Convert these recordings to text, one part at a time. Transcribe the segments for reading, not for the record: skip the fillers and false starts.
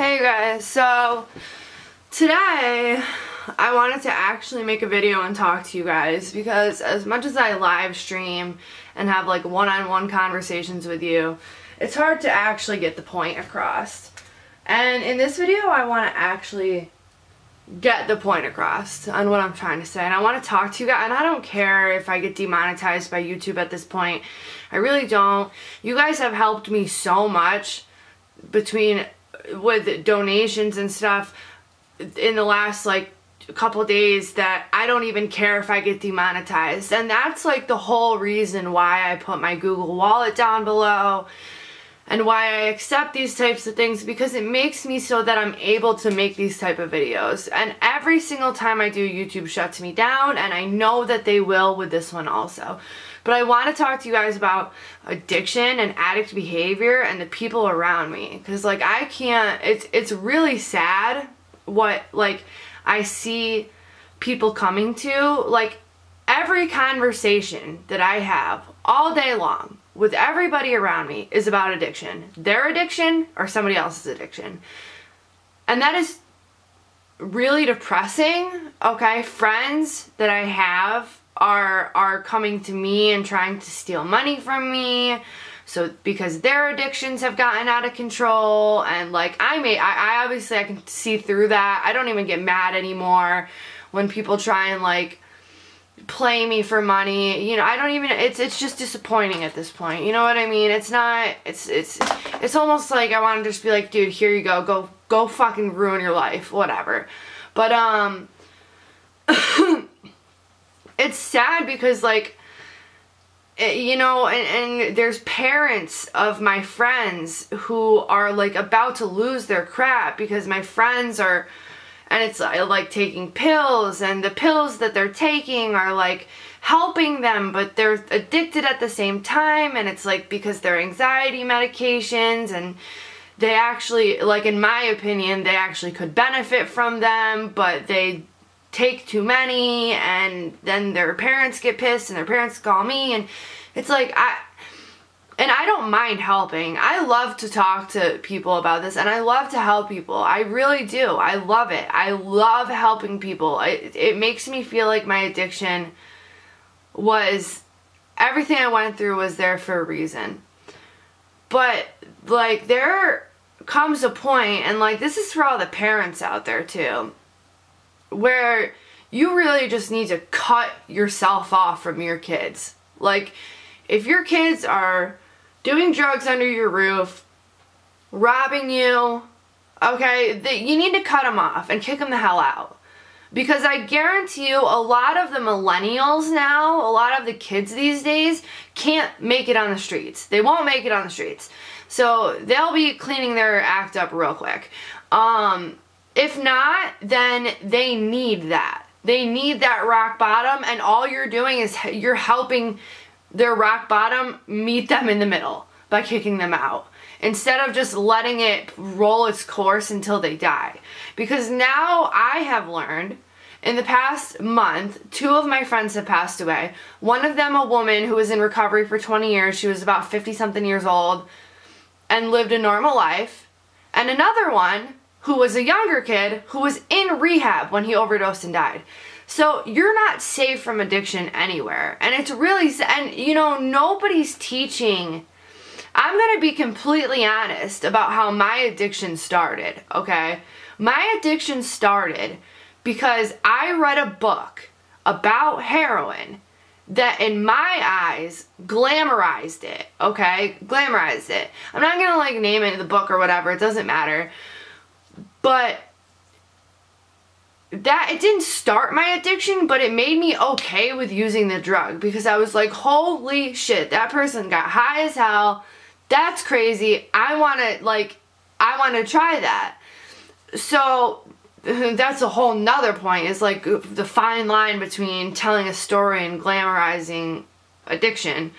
Hey guys, so today I wanted to actually make a video and talk to you guys because as much as I live stream and have like one-on-one conversations with you, it's hard to actually get the point across. And in this video I want to actually get the point across on what I'm trying to say, and I want to talk to you guys, and I don't care if I get demonetized by YouTube at this point. I really don't. You guys have helped me so much with donations and stuff in the last like couple days that I don't even care if I get demonetized. And that's like the whole reason why I put my Google Wallet down below and why I accept these types of things, because it makes me so that I'm able to make these type of videos. And every single time I do, YouTube shuts me down, and I know that they will with this one also. But I want to talk to you guys about addiction and addict behavior and the people around me, because like I can't, it's really sad what like I see people coming to. Like every conversation that I have all day long with everybody around me is about addiction. Their addiction or somebody else's addiction. And that is really depressing, okay? Friends that I have are coming to me and trying to steal money from me, so because their addictions have gotten out of control. And like I obviously I can see through that. I don't even get mad anymore when people try and like play me for money. You know, I don't even, it's just disappointing at this point. You know what I mean? It's not, it's almost like I want to just be like, dude, here you go fucking ruin your life, whatever. But it's sad because like, you know, and there's parents of my friends who are like about to lose their crap because my friends are, and it's like taking pills, and the pills that they're taking are like helping them, but they're addicted at the same time. And it's like because they're anxiety medications, and they actually, like in my opinion, they actually could benefit from them, but they take too many, and then their parents get pissed and their parents call me, and it's like I don't mind helping. I love to talk to people about this, and I love to help people. I really do. I love it. I love helping people. It makes me feel like my addiction was, everything I went through was there for a reason. But like there comes a point, and like this is for all the parents out there too, where you really just need to cut yourself off from your kids. Like if your kids are doing drugs under your roof, robbing you, okay, you need to cut them off and kick them the hell out. Because I guarantee you a lot of the millennials now, a lot of the kids these days can't make it on the streets. They won't make it on the streets. So they'll be cleaning their act up real quick. If not, then they need that. They need that rock bottom, and all you're doing is you're helping their rock bottom meet them in the middle by kicking them out, instead of just letting it roll its course until they die. Because now I have learned, in the past month, 2 of my friends have passed away. One of them, a woman who was in recovery for 20 years. She was about 50-something years old and lived a normal life. And another one who was a younger kid who was in rehab when he overdosed and died. So you're not safe from addiction anywhere. And it's really, and you know, nobody's teaching. I'm going to be completely honest about how my addiction started, okay? My addiction started because I read a book about heroin that in my eyes glamorized it, okay? Glamorized it. I'm not going to like name it in the book or whatever, it doesn't matter. But that, it didn't start my addiction, but it made me okay with using the drug, because I was like, holy shit, that person got high as hell. That's crazy. I want to try that. So that's a whole nother point, is like the fine line between telling a story and glamorizing addiction,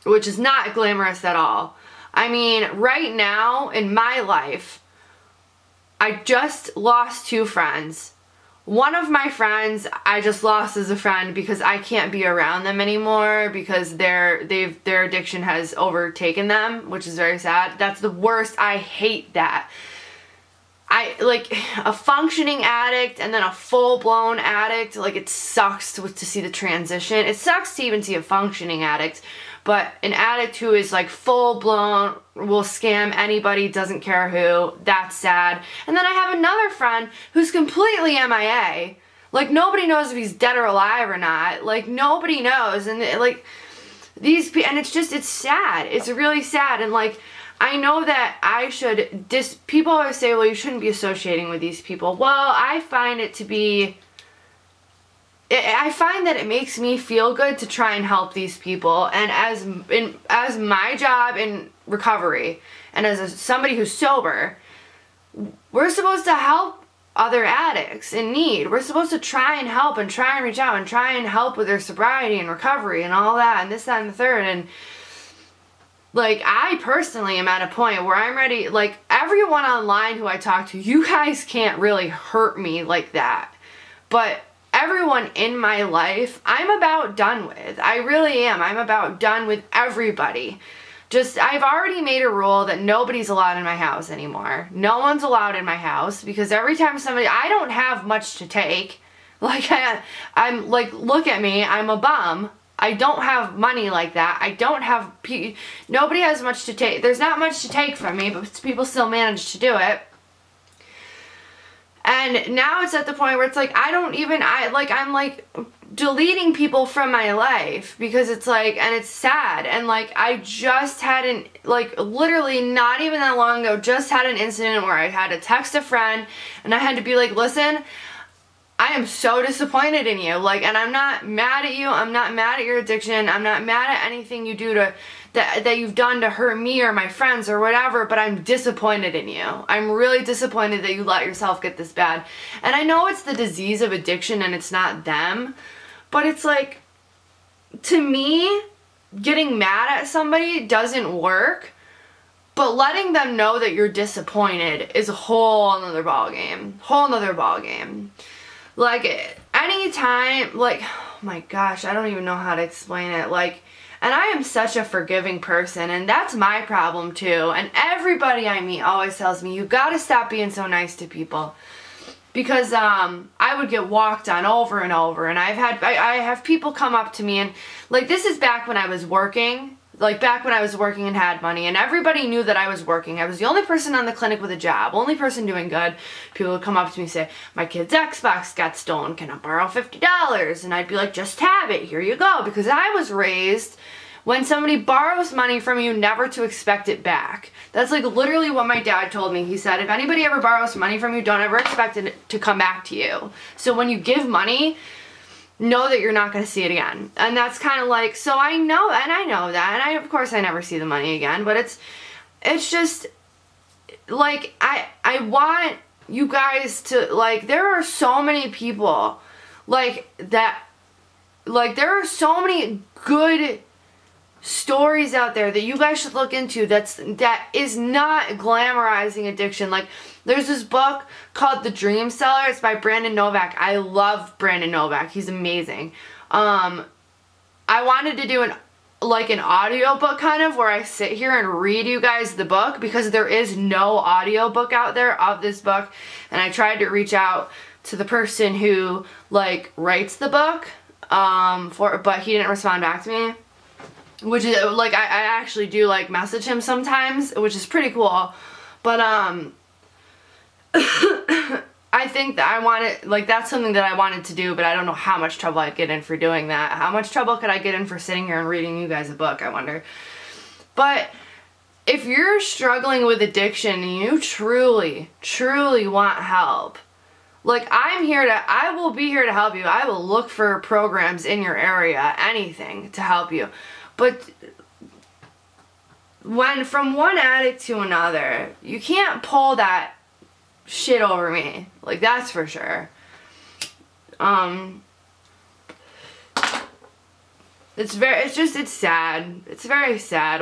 which is not glamorous at all. I mean, right now in my life, I just lost 2 friends. one of my friends I just lost as a friend because I can't be around them anymore because their addiction has overtaken them, which is very sad. That's the worst. I hate that. Like a functioning addict and then a full-blown addict, like it sucks to see the transition. It sucks to even see a functioning addict, but an addict who is like full-blown, will scam anybody, doesn't care who, that's sad. And then I have another friend who's completely MIA. Like nobody knows if he's dead or alive or not. Like nobody knows. And like these people, and it's sad. It's really sad. And like, I know that I should, people always say, well, you shouldn't be associating with these people. Well, I find it to be, I find that it makes me feel good to try and help these people. And as my job in recovery, and as somebody who's sober, we're supposed to help other addicts in need. We're supposed to try and help and try and reach out and try and help with their sobriety and recovery and all that and this, that, and the third. And like, I personally am at a point where I'm ready, like, everyone online who I talk to, you guys can't really hurt me like that. But everyone in my life, I'm about done with. I really am. I'm about done with everybody. Just, I've already made a rule that nobody's allowed in my house anymore. No one's allowed in my house because every time somebody, I don't have much to take. Like, I'm like, look at me, I'm a bum. I don't have money like that. I don't have, nobody has much to take. There's not much to take from me, but people still manage to do it. And now it's at the point where it's like, I'm like deleting people from my life because it's like, and it's sad. And like, I just had literally not even that long ago, just had an incident where I had to text a friend and I had to be like, listen, I am so disappointed in you. Like, and I'm not mad at you. I'm not mad at your addiction. I'm not mad at anything you do that you've done to hurt me or my friends or whatever, but I'm disappointed in you. I'm really disappointed that you let yourself get this bad. And I know it's the disease of addiction and it's not them, but it's like, to me, getting mad at somebody doesn't work, but letting them know that you're disappointed is a whole nother ballgame. Whole nother ballgame. Like, anytime, like, oh my gosh, I don't even know how to explain it. Like, and I am such a forgiving person, and that's my problem too. And everybody I meet always tells me, you gotta stop being so nice to people. Because I would get walked on over and over, and I have people come up to me, and like, this is back when I was working. Like, back when I was working and had money, and everybody knew that I was working. I was the only person on the clinic with a job, only person doing good. People would come up to me and say, my kid's Xbox got stolen, can I borrow $50? And I'd be like, just have it, here you go. Because I was raised, when somebody borrows money from you, never to expect it back. That's like literally what my dad told me. He said, if anybody ever borrows money from you, don't ever expect it to come back to you. So when you give money, know that you're not going to see it again. And that's kind of like, so I know, and I know that, and of course I never see the money again, but it's just, like, I want you guys to, like, there are so many people, like, that, like, there are so many good stories out there that you guys should look into that is not glamourizing addiction. Like, there's this book called The Dream Seller. It's by Brandon Novak. I love Brandon Novak. He's amazing. I wanted to do an audio book kind of where I sit here and read you guys the book because there is no audio book out there of this book, and I tried to reach out to the person who like writes the book but he didn't respond back to me. Which is, like, I actually do, like, message him sometimes, which is pretty cool. But, I think that I wanted, like, that's something that I wanted to do, but I don't know how much trouble I'd get in for doing that. How much trouble could I get in for sitting here and reading you guys a book, I wonder. But if you're struggling with addiction and you truly, truly want help, like, I will be here to help you. I will look for programs in your area, anything to help you. But from one addict to another, you can't pull that shit over me. Like, that's for sure. It's sad. It's very sad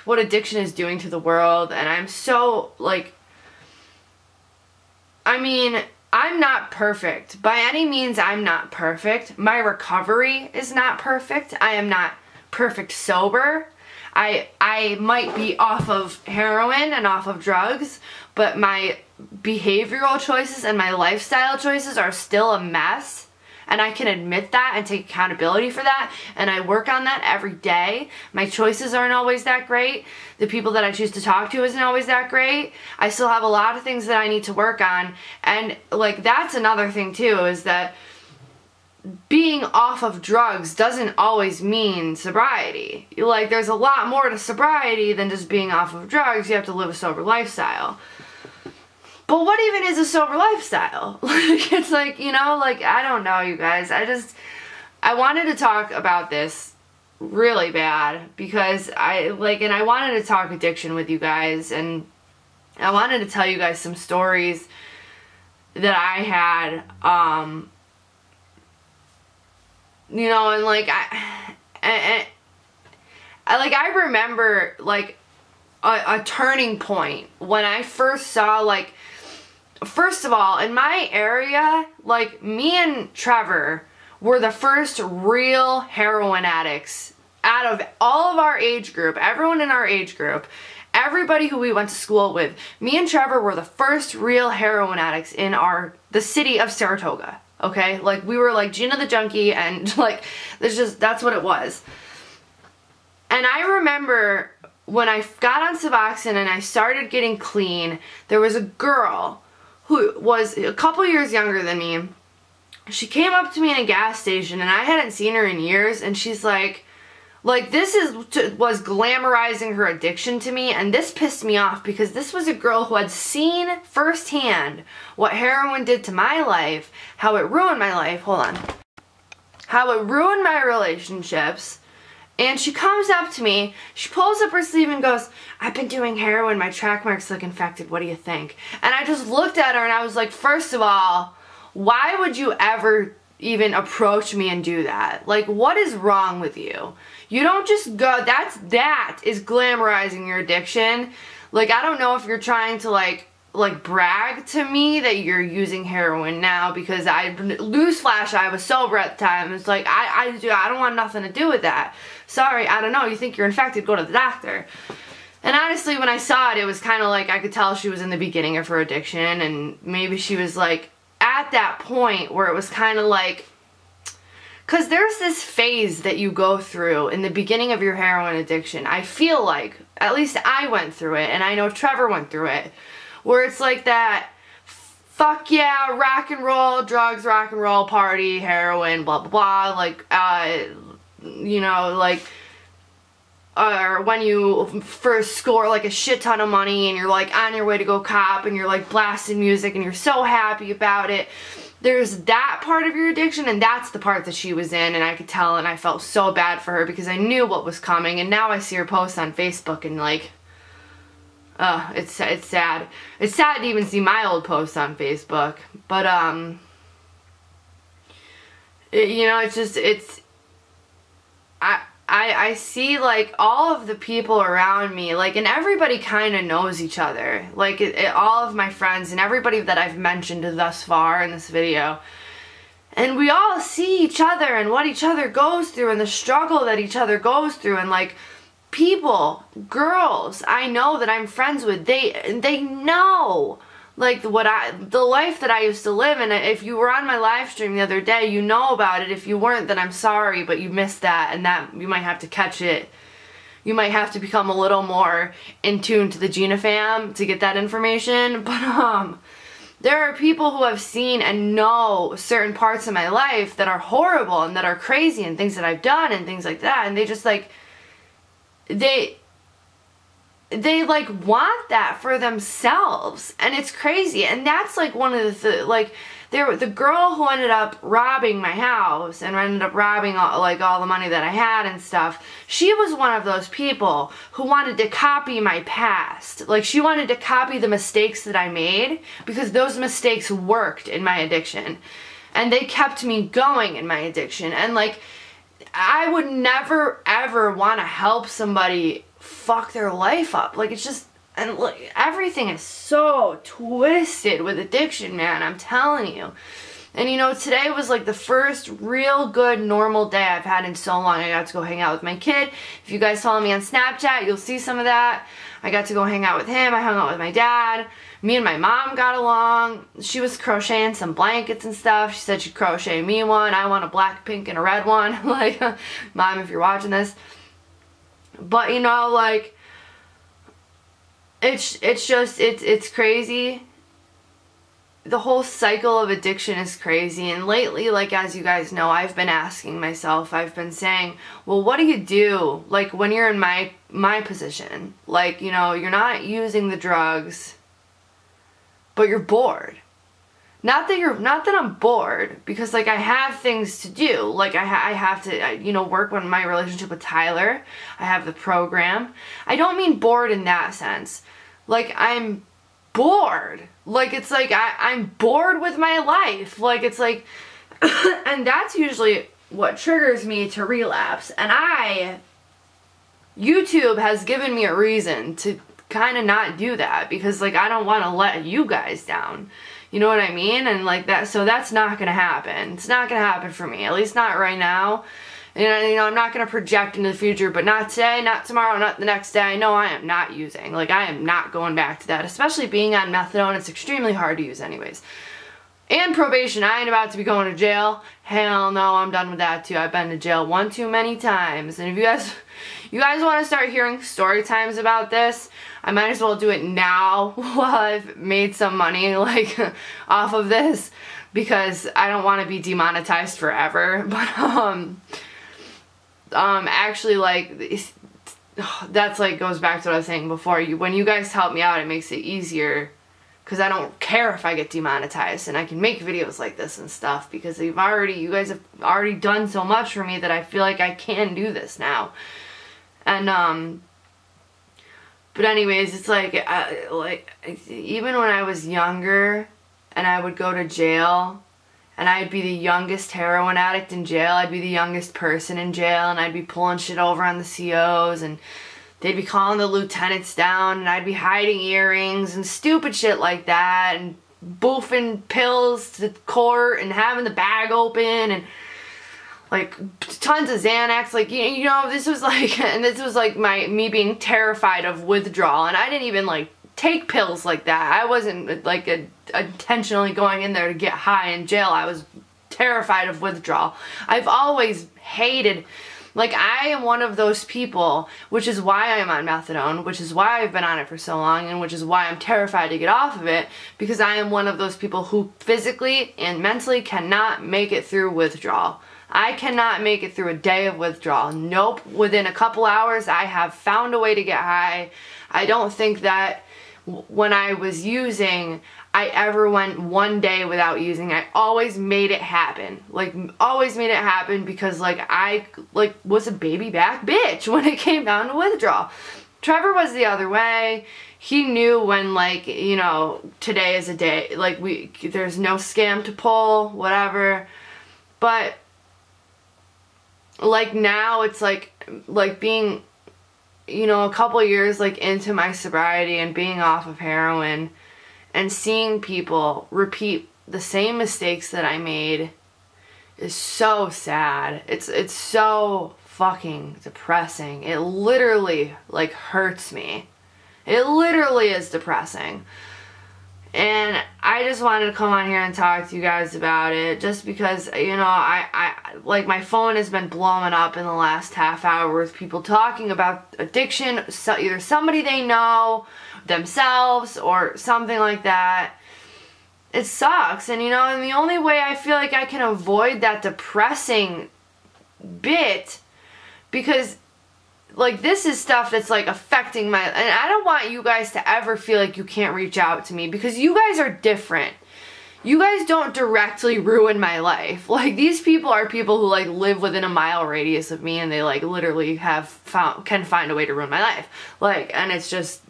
what addiction is doing to the world. And I'm so, like, I mean, I'm not perfect. By any means, I'm not perfect. My recovery is not perfect. I am not perfect sober. I might be off of heroin and off of drugs, but my behavioral choices and my lifestyle choices are still a mess. And I can admit that and take accountability for that. And I work on that every day. My choices aren't always that great. The people that I choose to talk to isn't always that great. I still have a lot of things that I need to work on. And like, that's another thing too, is that being off of drugs doesn't always mean sobriety. Like, there's a lot more to sobriety than just being off of drugs. You have to live a sober lifestyle. But what even is a sober lifestyle? Like, it's like, you know, like, I don't know, you guys. I wanted to talk about this really bad because and I wanted to talk addiction with you guys, and I wanted to tell you guys some stories that I had, you know, and like, I remember, like, a turning point when I first saw, like, first of all, in my area, like, me and Trevor were the first real heroin addicts out of all of our age group, everyone in our age group, everybody who we went to school with. Me and Trevor were the first real heroin addicts in the city of Saratoga. Okay, like, we were like Gina the junkie, and like, that's what it was. And I remember when I got on Suboxone and I started getting clean, there was a girl who was a couple years younger than me. She came up to me in a gas station, and I hadn't seen her in years, and she's like this was glamorizing her addiction to me, and this pissed me off because this was a girl who had seen firsthand what heroin did to my life, how it ruined my life, how it ruined my relationships. And she comes up to me, she pulls up her sleeve and goes, "I've been doing heroin, my track marks look infected, what do you think?" And I just looked at her and I was like, first of all, why would you ever even approach me and do that? Like, what is wrong with you? You don't just go, that is glamorizing your addiction. Like, I don't know if you're trying to like brag to me that you're using heroin now, because newsflash, I was sober at the time. It's like, I don't want nothing to do with that. Sorry, I don't know, you think you're infected, go to the doctor. And honestly, when I saw it, it was kind of like, I could tell she was in the beginning of her addiction, and maybe she was like at that point where it was kind of like, because there's this phase that you go through in the beginning of your heroin addiction. I feel like, at least I went through it, and I know Trevor went through it, where it's like that, fuck yeah, rock and roll, drugs, rock and roll, party, heroin, blah, blah, blah, like, you know, like, or when you first score like a shit ton of money and you're like on your way to go cop and you're like blasting music and you're so happy about it. There's that part of your addiction, and that's the part that she was in, and I could tell, and I felt so bad for her because I knew what was coming. And now I see her posts on Facebook, and like, it's sad. It's sad to even see my old posts on Facebook, but you know, it's just, I see like all of the people around me, like, and everybody kind of knows each other, like all of my friends and everybody that I've mentioned thus far in this video, and we all see each other and what each other goes through and the struggle that each other goes through, and like, people, girls I know that I'm friends with, they know like the life that I used to live. And if you were on my live stream the other day, you know about it. If you weren't, then I'm sorry, but you missed that, and that you might have to catch it. You might have to become a little more in tune to the Gina fam to get that information. But there are people who have seen and know certain parts of my life that are horrible and that are crazy, and things that I've done and things like that, and they just like, they like want that for themselves, and it's crazy. And that's like one of the girl who ended up robbing my house and ended up robbing all the money that I had and stuff. She was one of those people who wanted to copy my past. Like, she wanted to copy the mistakes that I made because those mistakes worked in my addiction, and they kept me going in my addiction. And like, I would never ever want to help somebody fuck their life up. Like, it's just, and look, everything is so twisted with addiction, man, I'm telling you. And you know, today was like the first real good normal day I've had in so long. I got to go hang out with my kid. If you guys follow me on Snapchat, you'll see some of that. I got to go hang out with him. I hung out with my dad. Me and my mom got along. She was crocheting some blankets and stuff. She said she'd crochet me one. I want a black, pink, and a red one. Like, Mom, if you're watching this. But you know, like, it's crazy. The whole cycle of addiction is crazy, and lately, like, as you guys know, I've been asking myself, I've been saying, well, what do you do, like, when you're in my position? Like, you know, you're not using the drugs, but you're bored. Not that I'm bored, because, like, I have things to do. Like, I have to, you know, work on my relationship with Tyler. I have the program. I don't mean bored in that sense. Like, I'm bored. Like, it's like I'm bored with my life. Like, it's like, and that's usually what triggers me to relapse. And YouTube has given me a reason to kind of not do that, because, like, I don't want to let you guys down. You know what I mean? And like that, so that's not going to happen. It's not going to happen for me, at least not right now. And, you know, I'm not going to project into the future, but not today, not tomorrow, not the next day. I know I am not using. Like, I am not going back to that, especially being on methadone. It's extremely hard to use anyways. And probation. I ain't about to be going to jail. Hell no, I'm done with that too. I've been to jail one too many times. And if you guys want to start hearing story times about this, I might as well do it now while I've made some money, like, off of this, because I don't want to be demonetized forever. But, actually, like, that's, like, goes back to what I was saying before. When you guys help me out, it makes it easier, because I don't care if I get demonetized, and I can make videos like this and stuff, because you guys have already done so much for me that I feel like I can do this now. And, but anyways, it's like, even when I was younger, and I would go to jail, and I'd be the youngest heroin addict in jail, I'd be the youngest person in jail, and I'd be pulling shit over on the COs, and they'd be calling the lieutenants down, and I'd be hiding earrings, and stupid shit like that, and boofing pills to court, and having the bag open, and, like, tons of Xanax. Like, you know, this was like, and this was like me being terrified of withdrawal, and I didn't even, like, take pills like that. I wasn't, like, intentionally going in there to get high in jail. I was terrified of withdrawal. I've always hated, like, I am one of those people, which is why I am on methadone, which is why I've been on it for so long, and which is why I'm terrified to get off of it, because I am one of those people who physically and mentally cannot make it through withdrawal. I cannot make it through a day of withdrawal. Nope. Within a couple hours, I have found a way to get high. I don't think that when I was using, I ever went one day without using. I always made it happen. Like, always made it happen, because, like, I, like, was a baby back bitch when it came down to withdrawal. Trevor was the other way. He knew when, like, you know, today is a day. Like, there's no scam to pull, whatever. But, like, now it's like being, you know, a couple years, like, into my sobriety and being off of heroin and seeing people repeat the same mistakes that I made is so sad. It's so fucking depressing. It literally, like, hurts me. It literally is depressing. And I just wanted to come on here and talk to you guys about it, just because, you know, I like, my phone has been blowing up in the last half hour with people talking about addiction, so either somebody they know, themselves, or something like that. It sucks, and, you know, and the only way I feel like I can avoid that depressing bit, because, like, this is stuff that's, like, affecting my, and I don't want you guys to ever feel like you can't reach out to me, because you guys are different. You guys don't directly ruin my life. Like, these people are people who, like, live within a mile radius of me, and they, like, literally can find a way to ruin my life. Like, and it's just,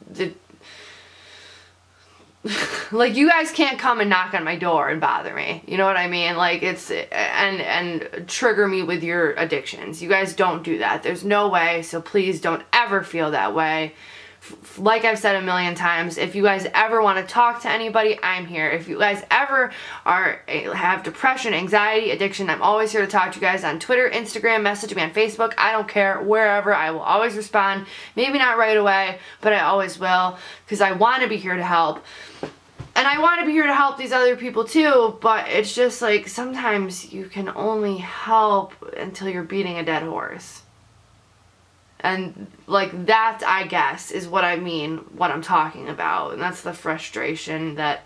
like, you guys can't come and knock on my door and bother me. You know what I mean? Like, it's, and trigger me with your addictions. You guys don't do that. There's no way, so please don't ever feel that way like I've said a million times, if you guys ever want to talk to anybody, I'm here. If you guys ever have depression, anxiety, addiction, I'm always here to talk to you guys on Twitter, Instagram, message me on Facebook. I don't care, wherever. I will always respond. Maybe not right away, but I always will, because I want to be here to help. And I want to be here to help these other people too, but it's just like sometimes you can only help until you're beating a dead horse. And like that, I guess, is what I mean, what I'm talking about. And that's the frustration that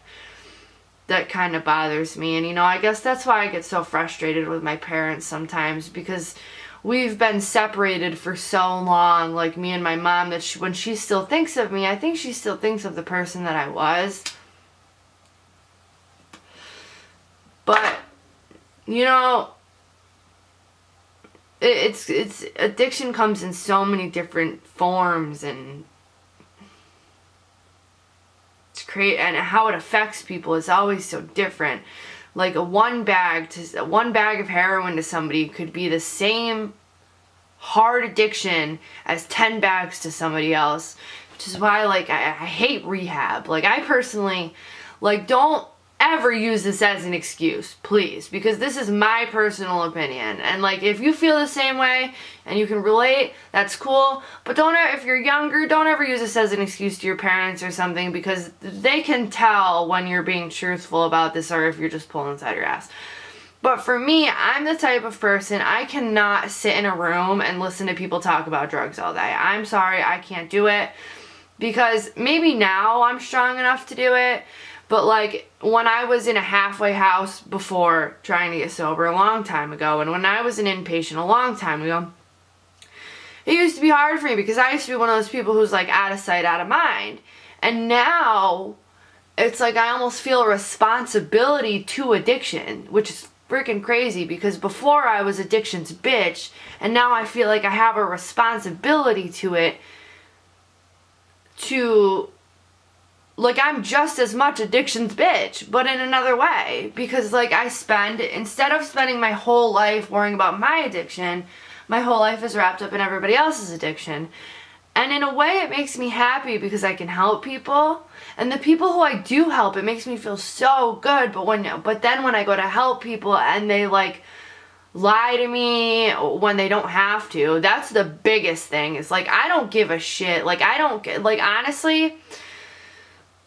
kind of bothers me. And, you know, I guess that's why I get so frustrated with my parents sometimes, because we've been separated for so long, like me and my mom, that when she still thinks of me, I think she still thinks of the person that I was. But, you know, it's addiction comes in so many different forms, and and how it affects people is always so different. Like one bag of heroin to somebody could be the same hard addiction as 10 bags to somebody else, which is why like I hate rehab. Like I personally, like, don't ever use this as an excuse, please, because this is my personal opinion. And like, if you feel the same way and you can relate, that's cool. But don't, if you're younger, don't ever use this as an excuse to your parents or something, because they can tell when you're being truthful about this or if you're just pulling inside your ass. But for me, I'm the type of person, I cannot sit in a room and listen to people talk about drugs all day. I'm sorry, I can't do it, because maybe now I'm strong enough to do it. But like when I was in a halfway house before trying to get sober a long time ago, and when I was an inpatient a long time ago, it used to be hard for me because I used to be one of those people who's like out of sight, out of mind. And now it's like I almost feel a responsibility to addiction, which is freaking crazy, because before I was addiction's bitch, and now I feel like I have a responsibility to it, to, like, I'm just as much addiction's bitch, but in another way. Because, like, instead of spending my whole life worrying about my addiction, my whole life is wrapped up in everybody else's addiction. And in a way, it makes me happy because I can help people. And the people who I do help, it makes me feel so good. But then when I go to help people and they, like, lie to me when they don't have to, that's the biggest thing. It's like, I don't give a shit. Like, honestly,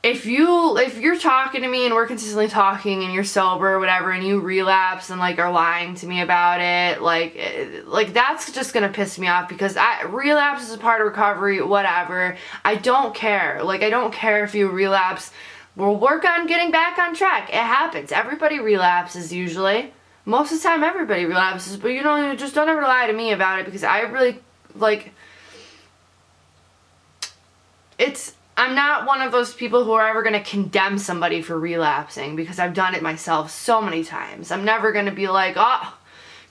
if you're talking to me and we're consistently talking and you're sober or whatever and you relapse and like are lying to me about it, like that's just gonna piss me off, because relapse is a part of recovery, whatever. I don't care. Like, I don't care if you relapse. We'll work on getting back on track. It happens. Everybody relapses usually. Most of the time everybody relapses, but you just don't ever lie to me about it, because I really, like, I'm not one of those people who are ever going to condemn somebody for relapsing, because I've done it myself so many times. I'm never going to be like, oh,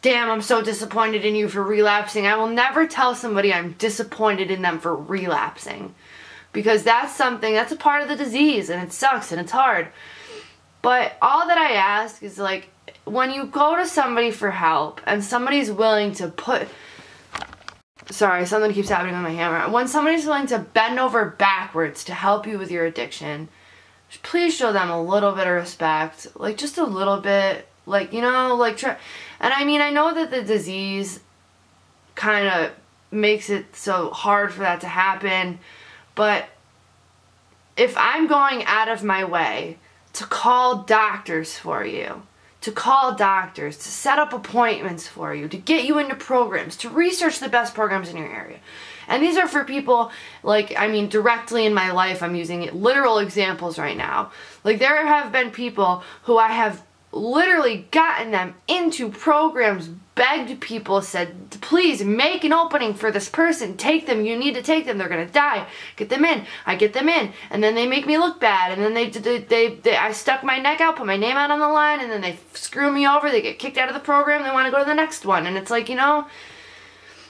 damn, I'm so disappointed in you for relapsing. I will never tell somebody I'm disappointed in them for relapsing, because that's a part of the disease, and it sucks and it's hard. But all that I ask is, like, when you go to somebody for help and somebody's willing to sorry, something keeps happening with my hammer. When somebody's willing to bend over backwards to help you with your addiction, please show them a little bit of respect. Like, just a little bit. Like, you know, like, and I mean, I know that the disease kind of makes it so hard for that to happen, but if I'm going out of my way to call doctors for you, to set up appointments for you, to get you into programs, to research the best programs in your area. And these are for people, like, I mean, directly in my life, I'm using literal examples right now. Like, there have been people who I have literally gotten them into programs, begged people, said, please make an opening for this person, take them, you need to take them, they're gonna die, get them in. I get them in, and then they make me look bad, and then I stuck my neck out, put my name out on the line, and then they screw me over, they get kicked out of the program, they want to go to the next one. And it's like, you know,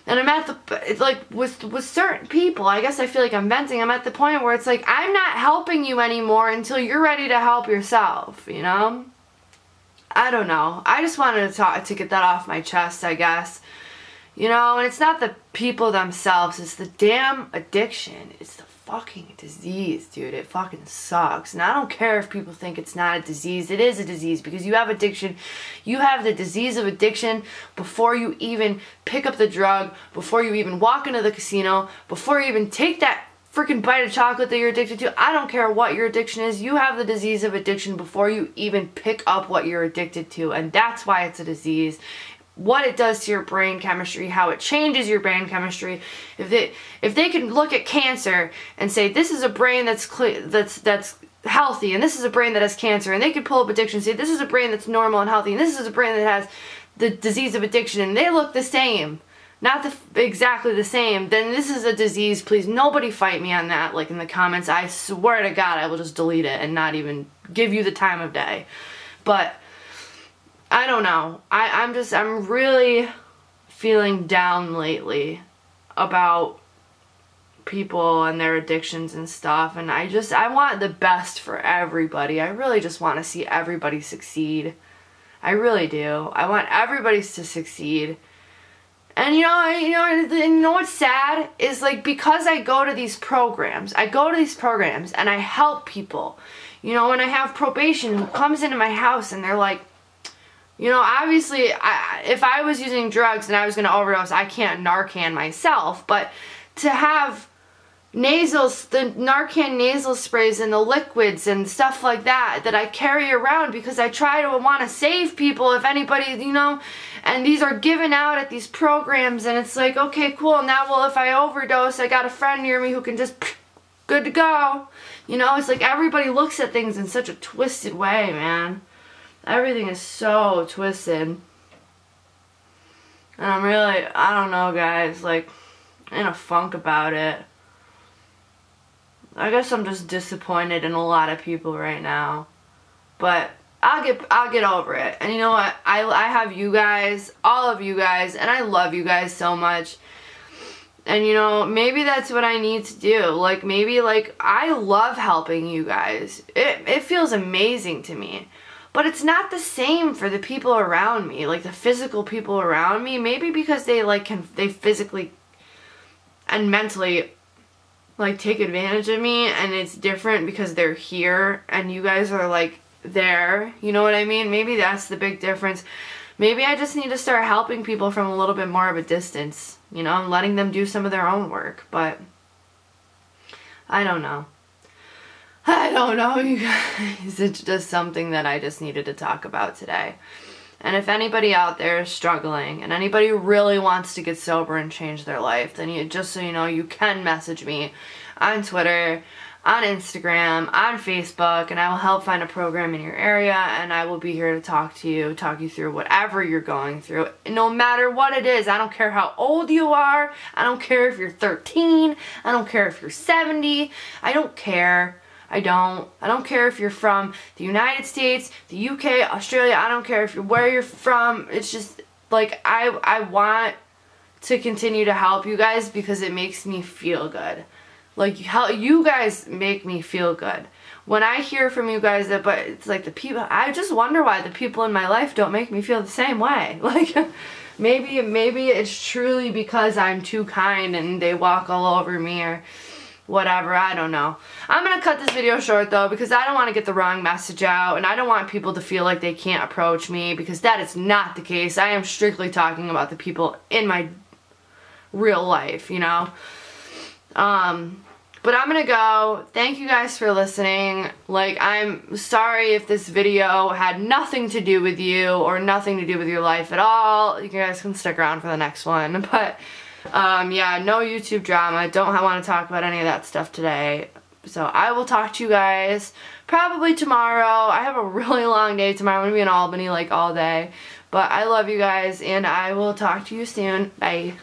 and I'm at it's like, with certain people, I guess I feel like I'm venting, I'm at the point where it's like, I'm not helping you anymore until you're ready to help yourself, you know? I don't know. I just wanted to get that off my chest, I guess. You know, and it's not the people themselves, it's the damn addiction. It's the fucking disease, dude. It fucking sucks. And I don't care if people think it's not a disease. It is a disease, because you have addiction. You have the disease of addiction before you even pick up the drug, before you even walk into the casino, before you even take that freaking bite of chocolate that you're addicted to. I don't care what your addiction is. You have the disease of addiction before you even pick up what you're addicted to. And that's why it's a disease. What it does to your brain chemistry, how it changes your brain chemistry. If they can look at cancer and say, this is a brain that's healthy, and this is a brain that has cancer, and they could pull up addiction and say, this is a brain that's normal and healthy, and this is a brain that has the disease of addiction, and they look the same, not exactly the same, then this is a disease. Please, nobody fight me on that, like in the comments. I swear to God, I will just delete it and not even give you the time of day. But I don't know. I'm really feeling down lately about people and their addictions and stuff. And I want the best for everybody. I really just want to see everybody succeed. I really do. I want everybody to succeed. And you know what's sad is, like, because I go to these programs and I help people. You know, when I have probation who comes into my house and they're like, you know, obviously, if I was using drugs and I was going to overdose, I can't Narcan myself. But to have the Narcan nasal sprays and the liquids and stuff like that I carry around because I try to want to save people, if anybody, you know, and these are given out at these programs, and it's like, okay, cool, now, well, if I overdose, I got a friend near me who can just, good to go. You know, it's like everybody looks at things in such a twisted way, man. Everything is so twisted. And I'm really, I don't know, guys, like, in a funk about it. I guess I'm just disappointed in a lot of people right now. But I'll get over it. And you know what? I have you guys, all of you guys, and I love you guys so much. And you know, maybe that's what I need to do. Like, maybe, like, I love helping you guys. It feels amazing to me. But it's not the same for the people around me, like the physical people around me. Maybe because they physically and mentally like take advantage of me, and it's different because they're here and you guys are like there. You know what I mean? Maybe that's the big difference. Maybe I just need to start helping people from a little bit more of a distance, you know, and letting them do some of their own work. But I don't know. I don't know, you guys. It's just something that I just needed to talk about today. And if anybody out there is struggling and anybody really wants to get sober and change their life, then just so you know, you can message me on Twitter, on Instagram, on Facebook, and I will help find a program in your area, and I will be here to talk you through whatever you're going through, no matter what it is. I don't care how old you are. I don't care if you're 13. I don't care if you're 70. I don't care. I don't care if you're from the United States, the UK, Australia. I don't care where you're from. It's just like I want to continue to help you guys because it makes me feel good. Like, how you guys make me feel good. When I hear from you guys but it's like the people, I just wonder why the people in my life don't make me feel the same way. Like, maybe it's truly because I'm too kind and they walk all over me or whatever, I don't know. I'm gonna cut this video short though because I don't want to get the wrong message out, and I don't want people to feel like they can't approach me, because that is not the case. I am strictly talking about the people in my real life, you know. But I'm gonna go. Thank you guys for listening. Like, I'm sorry if this video had nothing to do with you or nothing to do with your life at all. You guys can stick around for the next one. But yeah, no YouTube drama. Don't want to talk about any of that stuff today. So I will talk to you guys probably tomorrow. I have a really long day tomorrow. I'm going to be in Albany like all day. But I love you guys, and I will talk to you soon. Bye.